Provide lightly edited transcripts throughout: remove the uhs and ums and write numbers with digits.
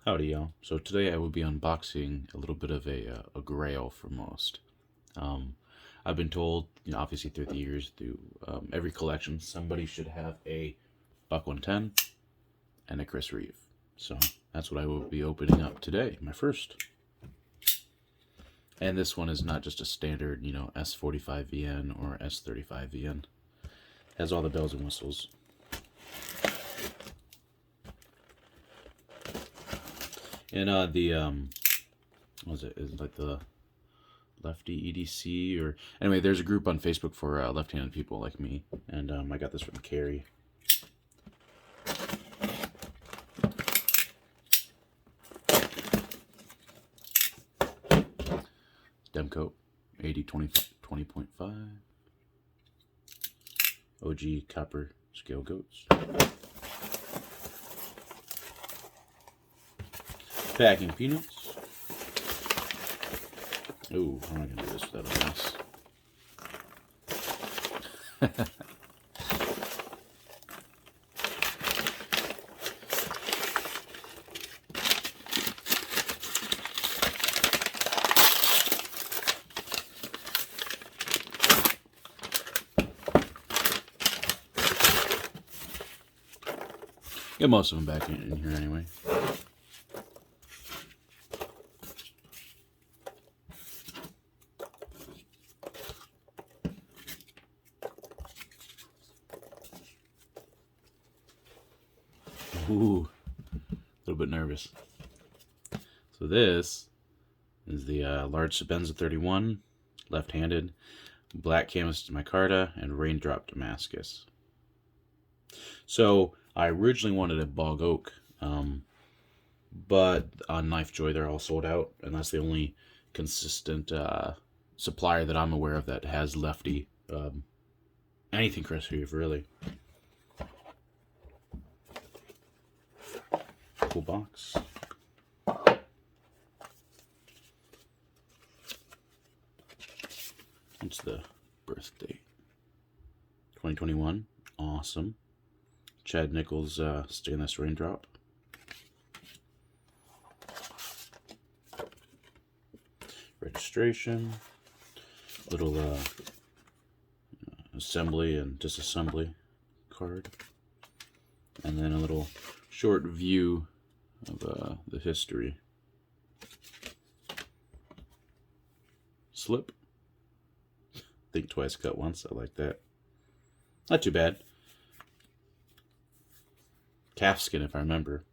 Howdy, y'all. So today I will be unboxing a little bit of a grail for most. I've been told, obviously through the years, through every collection, somebody should have a Buck 110 and a Chris Reeve. So that's what I will be opening up today, my first. And this one is not just a standard, S45VN or S35VN. It has all the bells and whistles. And what was it? Is it like the Lefty EDC or anyway? There's a group on Facebook for left-handed people like me, and I got this from Carrie. Demcoat 80-20.5 OG copper scale goats. Packing peanuts. Ooh, how am I going to do this without a mess? Get most of them back in here anyway. Ooh, a little bit nervous. So this is the large Sebenza 31, left-handed, black canvas micarta, and Raindrop Damascus. So I originally wanted a Bog Oak, but on Knife Joy they're all sold out, and that's the only consistent supplier that I'm aware of that has lefty. Anything Chris Reeve, really. Cool box. What's the birth date? 2021. Awesome. Chad Nichols stainless Raindrop. Registration. Little assembly and disassembly card. And then a little short view of the history. Slip. Think twice, cut once. I like that. Not too bad. Calf skin, if I remember.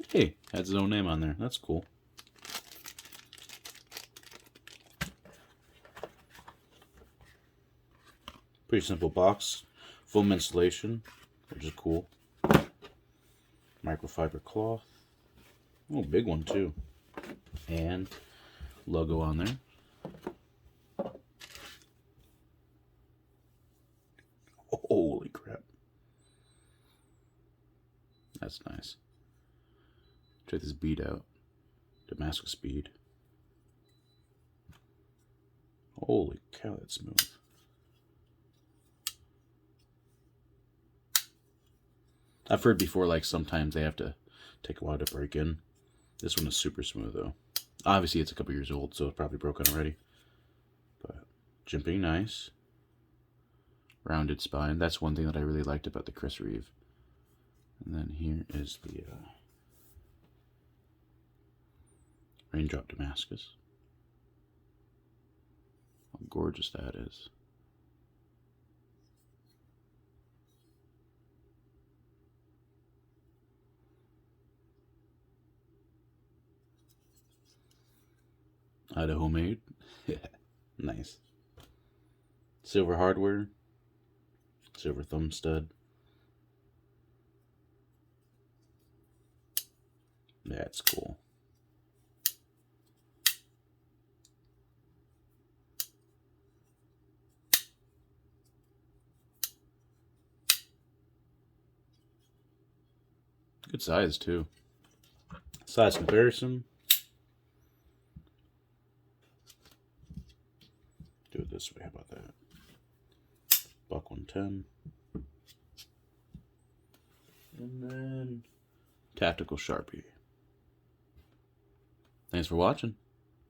Hey, has his own name on there. That's cool. Pretty simple box. Foam insulation, which is cool. Microfiber cloth. Oh, big one too. And logo on there. Holy crap. That's nice. Check this bead out. Damascus bead. Holy cow, that's smooth. I've heard before, like, sometimes they have to take a while to break in. This one is super smooth, though. Obviously, it's a couple years old, so it's probably broken already. But, jimping nice. Rounded spine. That's one thing that I really liked about the Chris Reeve. And then here is the Raindrop Damascus. How gorgeous that is. Idaho made. Nice. Silver hardware. Silver thumb stud. That's cool. Good size too. Size comparison. Do it this way. How about that? 10. And then Tactical Sharpie. Thanks for watching.